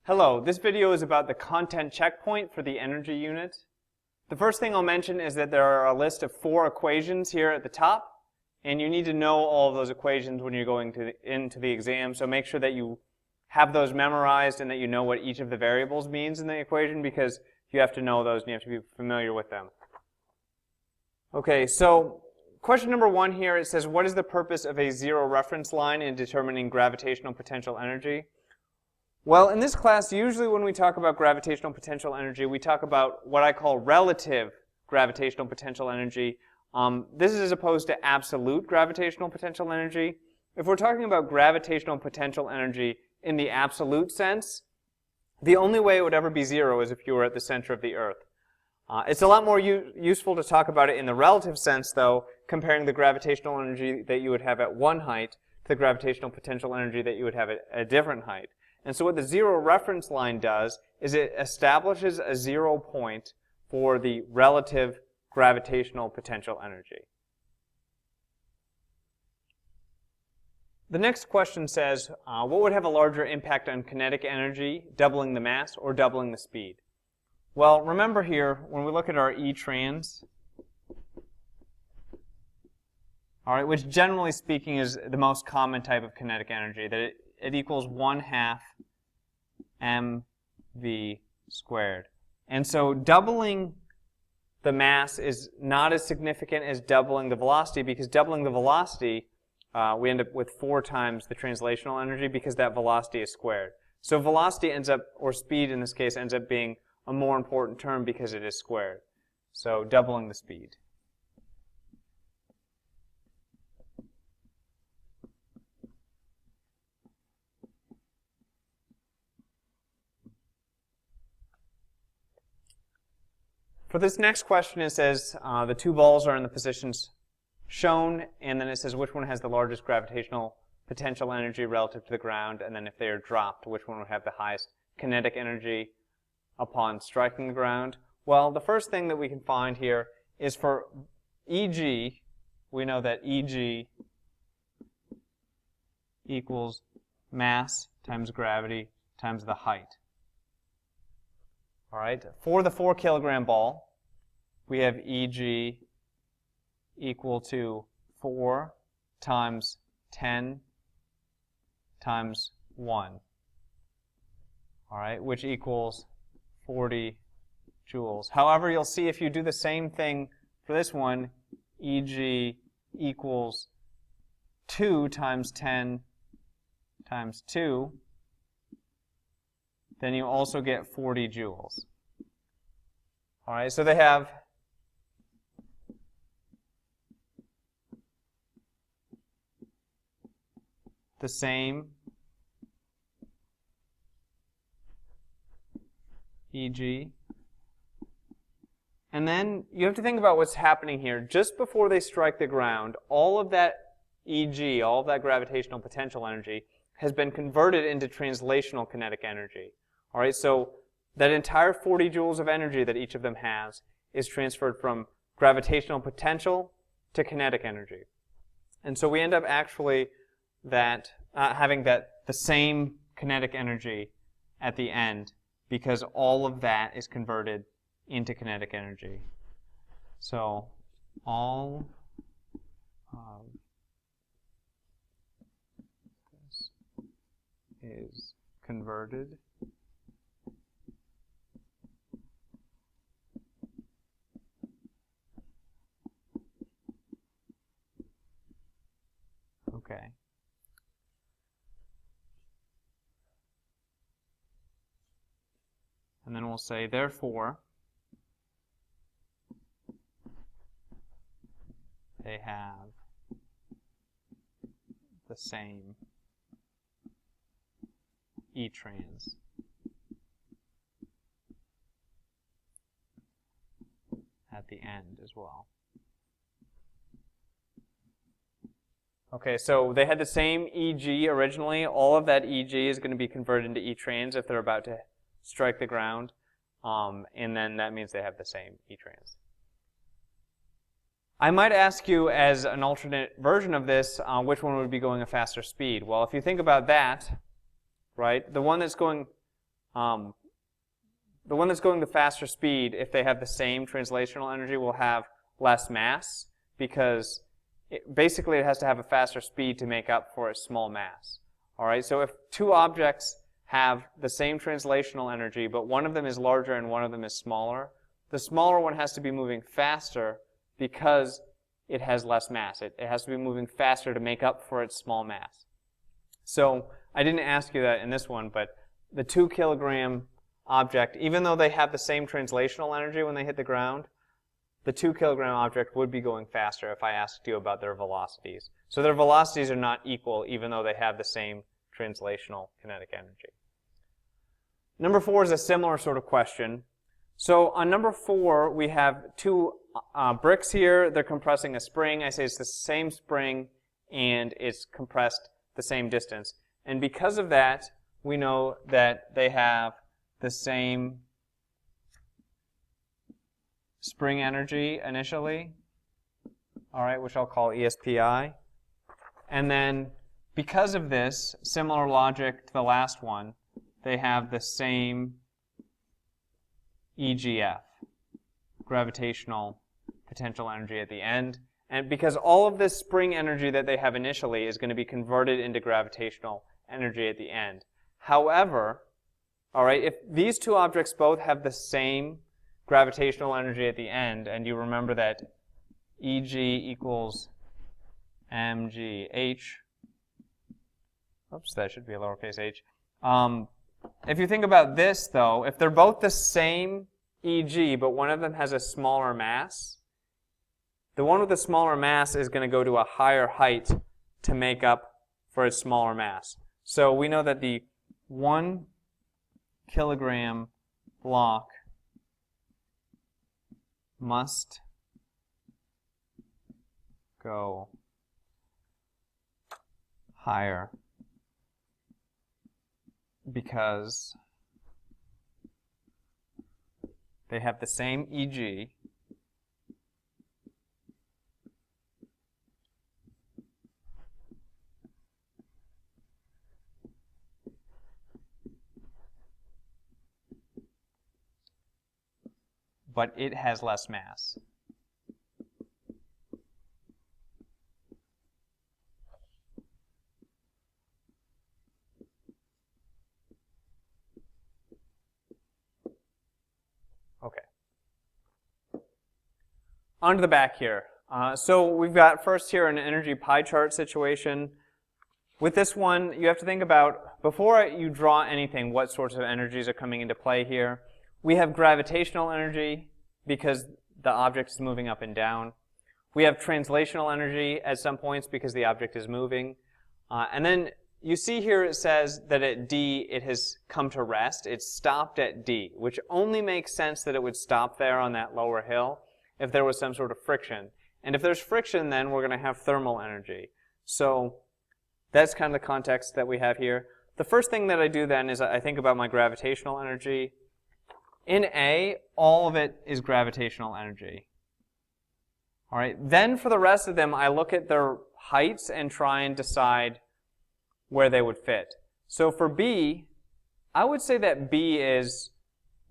Hello, this video is about the content checkpoint for the energy unit. The first thing I'll mention is that there are a list of 4 equations here at the top, and you need to know all of those equations when you're going into the exam, so make sure that you have those memorized and that you know what each of the variables means in the equation, because you have to know those and you have to be familiar with them. Okay, so question number 1 here, it says, what is the purpose of a zero reference line in determining gravitational potential energy? Well, in this class, usually when we talk about gravitational potential energy, we talk about what I call relative gravitational potential energy. This is as opposed to absolute gravitational potential energy. If we're talking about gravitational potential energy in the absolute sense, the only way it would ever be zero is if you were at the center of the Earth. It's a lot more useful to talk about it in the relative sense, though, comparing the gravitational energy that you would have at one height to the gravitational potential energy that you would have at a different height. And so what the zero reference line does is it establishes a 0 point for the relative gravitational potential energy. The next question says, what would have a larger impact on kinetic energy, doubling the mass or doubling the speed? Well, remember here, when we look at our E-trans, all right, which generally speaking is the most common type of kinetic energy, that it equals 1/2 mv squared. And so doubling the mass is not as significant as doubling the velocity, because doubling the velocity, we end up with 4 times the translational energy because that velocity is squared. So velocity ends up, or speed in this case, ends up being a more important term because it is squared. So doubling the speed. For this next question, it says the 2 balls are in the positions shown, and then it says which one has the largest gravitational potential energy relative to the ground, and then if they are dropped, which one would have the highest kinetic energy upon striking the ground. Well, the first thing that we can find here is for Eg, we know that Eg equals mass times gravity times the height. All right, for the 4 kilogram ball, we have Eg equal to 4 times 10 times 1, all right, which equals 40 joules. However, you'll see if you do the same thing for this one, Eg equals 2 times 10 times 2, then you also get 40 joules. All right, so they have the same Eg. And then you have to think about what's happening here. Just before they strike the ground, all of that Eg, all of that gravitational potential energy, has been converted into translational kinetic energy. All right, so that entire 40 joules of energy that each of them has is transferred from gravitational potential to kinetic energy. And so we end up actually having the same kinetic energy at the end, because all of that is converted into kinetic energy. So all of this is converted okay. And then we'll say, therefore, they have the same E-trans. At the end as well. Okay, so they had the same Eg originally. All of that Eg is going to be converted into E-trans if they're about to strike the ground. And then that means they have the same E-trans. I might ask you as an alternate version of this, which one would be going a faster speed? Well, if you think about that, right, the one that's going The one that's going the faster speed, if they have the same translational energy, will have less mass because basically it has to have a faster speed to make up for its small mass. All right, so if two objects have the same translational energy, but one of them is larger and one of them is smaller, the smaller one has to be moving faster because it has less mass. It has to be moving faster to make up for its small mass. So I didn't ask you that in this one, but the 2 kilogram object, even though they have the same translational energy when they hit the ground, the 2 kilogram object would be going faster if I asked you about their velocities. So their velocities are not equal even though they have the same translational kinetic energy. Number 4 is a similar sort of question. So on number 4, we have 2 bricks here. They're compressing a spring. I say it's the same spring and it's compressed the same distance. And because of that, we know that they have the same spring energy initially, all right, which I'll call ESPI. And then because of this, similar logic to the last one, they have the same EGF, gravitational potential energy at the end. And because all of this spring energy that they have initially is going to be converted into gravitational energy at the end. However, all right, if these two objects both have the same gravitational energy at the end, and you remember that Eg equals mgh, oops, that should be a lowercase h. If you think about this, though, if they're both the same Eg, but one of them has a smaller mass, the one with the smaller mass is going to go to a higher height to make up for its smaller mass. So we know that the 1 kilogram block must go higher because they have the same Eg, but it has less mass. Okay. On to the back here. So we've got first here an energy pie chart situation. With this one, you have to think about, before you draw anything, what sorts of energies are coming into play here. We have gravitational energy because the object is moving up and down. We have translational energy at some points because the object is moving. And then you see here it says that at D it has come to rest. It's stopped at D, which only makes sense that it would stop there on that lower hill if there was some sort of friction. And if there's friction, then we're going to have thermal energy. So that's kind of the context that we have here. The first thing that I do then is I think about my gravitational energy. In A, all of it is gravitational energy. All right. Then for the rest of them, I look at their heights and try and decide where they would fit. So for B, I would say that B is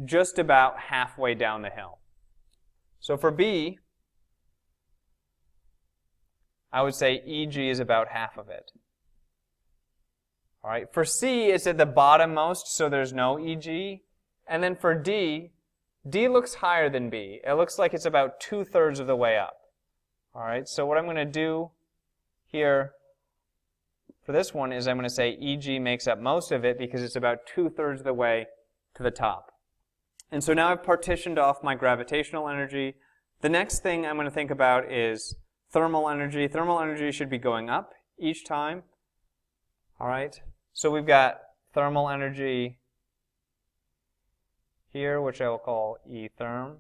just about halfway down the hill. So for B, I would say Eg is about half of it. All right. For C, it's at the bottom most, so there's no Eg. And then for D, D looks higher than B. It looks like it's about 2/3 of the way up. All right, so what I'm going to do here for this one is I'm going to say Eg makes up most of it because it's about 2/3 of the way to the top. And so now I've partitioned off my gravitational energy. The next thing I'm going to think about is thermal energy. Thermal energy should be going up each time. All right, so we've got thermal energy here, which I will call E therm.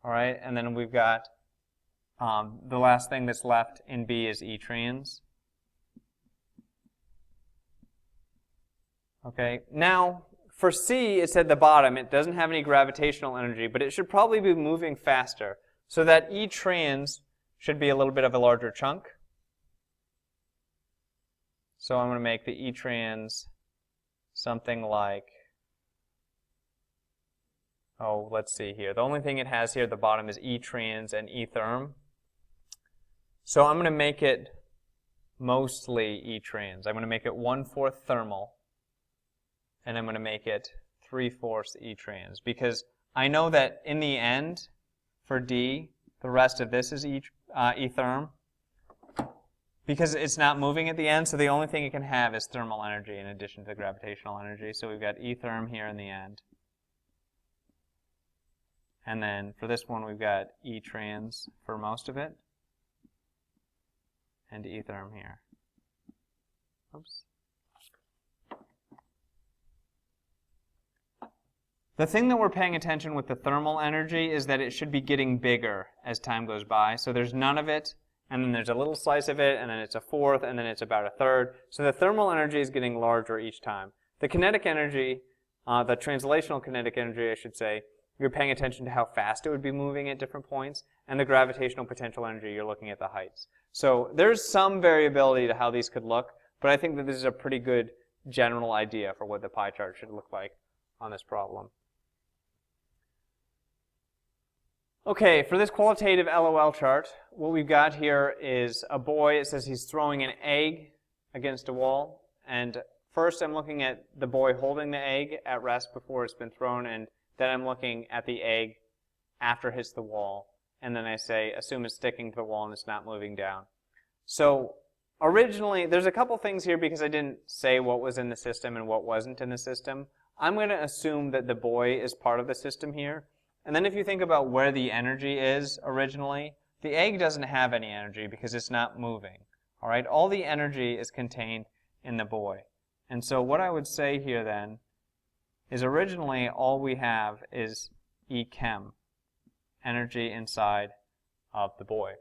All right, and then we've got the last thing that's left in B is E trans. Okay, now for C, it's at the bottom. It doesn't have any gravitational energy, but it should probably be moving faster. So that E trans should be a little bit of a larger chunk. So I'm going to make the E trans something like, oh, let's see here. The only thing it has here at the bottom is E trans and E therm. So I'm going to make it mostly E trans. I'm going to make it 1/4 thermal, and I'm going to make it 3/4 E trans, because I know that in the end, for D, the rest of this is E therm, because it's not moving at the end, so the only thing it can have is thermal energy in addition to the gravitational energy. So we've got E therm here in the end. And then for this one, we've got E trans for most of it, and E therm here. Oops. The thing that we're paying attention with the thermal energy is that it should be getting bigger as time goes by. So there's none of it, and then there's a little slice of it, and then it's a fourth, and then it's about a third. So the thermal energy is getting larger each time. The kinetic energy, the translational kinetic energy, I should say, you're paying attention to how fast it would be moving at different points, and the gravitational potential energy, you're looking at the heights. So there's some variability to how these could look, but I think that this is a pretty good general idea for what the pie chart should look like on this problem. Okay, for this qualitative LOL chart, what we've got here is a boy. It says he's throwing an egg against a wall, and first I'm looking at the boy holding the egg at rest before it's been thrown, and then I'm looking at the egg after it hits the wall, and then I say, assume it's sticking to the wall and it's not moving down. So originally, there's a couple things here because I didn't say what was in the system and what wasn't in the system. I'm going to assume that the boy is part of the system here. And then if you think about where the energy is originally, the egg doesn't have any energy because it's not moving. All right, all the energy is contained in the boy. And so what I would say here then is originally all we have is E chem, energy inside of the boy.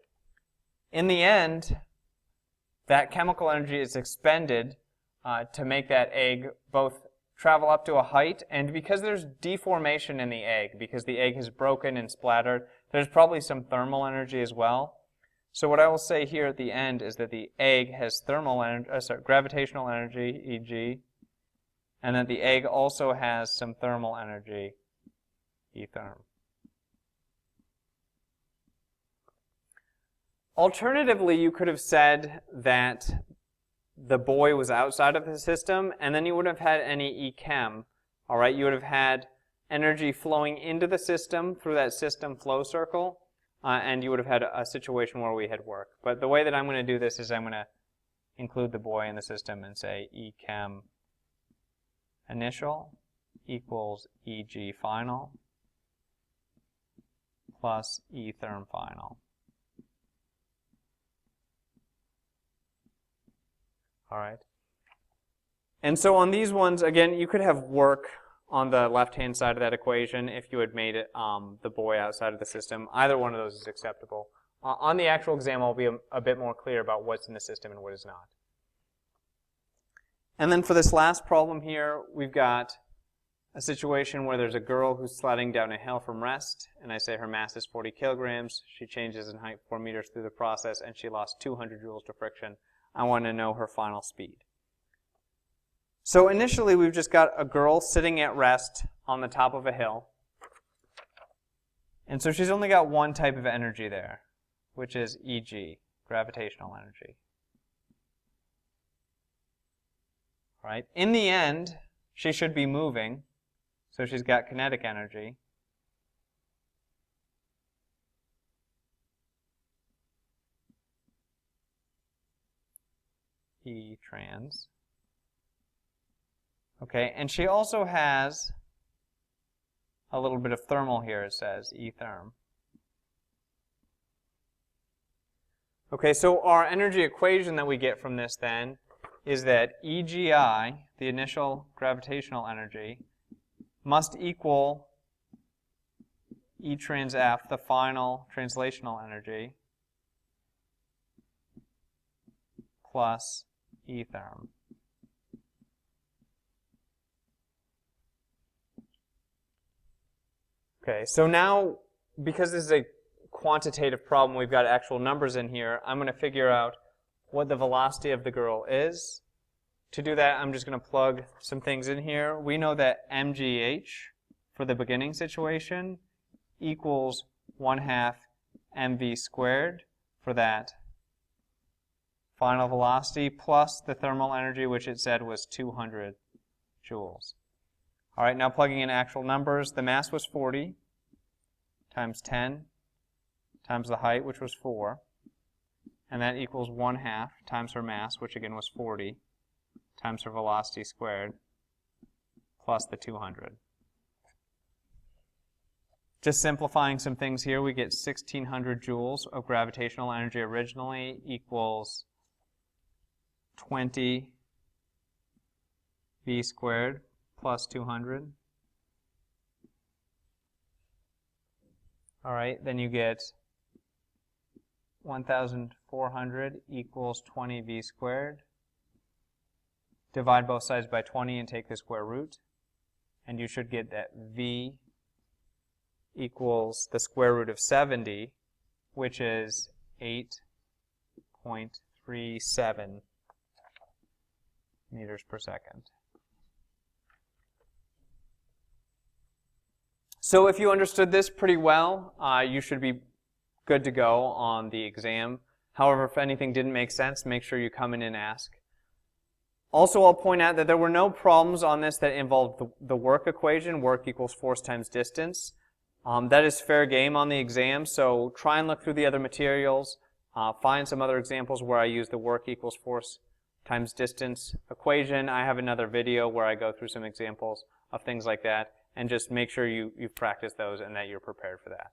In the end, that chemical energy is expended to make that egg both travel up to a height, and because there's deformation in the egg, because the egg has broken and splattered, there's probably some thermal energy as well. So what I will say here at the end is that the egg has thermal energy, gravitational energy, e.g., and that the egg also has some thermal energy, E therm. Alternatively, you could have said that the boy was outside of the system, and then you wouldn't have had any E chem. All right, you would have had energy flowing into the system through that system flow circle, and you would have had a situation where we had work. But the way that I'm going to do this is I'm going to include the boy in the system and say E chem initial equals EG final plus E therm final. All right. And so on these ones, again, you could have work on the left-hand side of that equation if you had made it the boy outside of the system. Either one of those is acceptable. On the actual exam, I'll be a bit more clear about what's in the system and what is not. And then for this last problem here, we've got a situation where there's a girl who's sledding down a hill from rest, and I say her mass is 40 kilograms. She changes in height 4 meters through the process, and she lost 200 joules to friction. I want to know her final speed. So initially, we've just got a girl sitting at rest on the top of a hill. And so she's only got one type of energy there, which is EG, gravitational energy. Right? In the end, she should be moving, so she's got kinetic energy. E trans. Okay, and she also has a little bit of thermal here, it says, E therm. Okay, so our energy equation that we get from this then is that EGI, the initial gravitational energy, must equal E trans F, the final translational energy, plus E therm. Okay, so now, because this is a quantitative problem, we've got actual numbers in here, I'm going to figure out what the velocity of the girl is, To do that, I'm just going to plug some things in here. We know that mgh for the beginning situation equals 1/2 mv squared for that final velocity plus the thermal energy, which it said was 200 joules. All right, now plugging in actual numbers, the mass was 40 times 10 times the height, which was 4, and that equals 1/2 times her mass, which again was 40, times her velocity squared, plus the 200. Just simplifying some things here, we get 1600 joules of gravitational energy originally equals 20 v squared plus 200. All right, then you get 1400 equals 20 v squared. Divide both sides by 20 and take the square root, and you should get that v equals the square root of 70, which is 8.37 meters per second. So if you understood this pretty well, you should be good to go on the exam. However, if anything didn't make sense, make sure you come in and ask. Also, I'll point out that there were no problems on this that involved the work equation, work equals force times distance. That is fair game on the exam, so try and look through the other materials, find some other examples where I use the work equals force times distance equation. I have another video where I go through some examples of things like that, and just make sure you've practiced those and that you're prepared for that.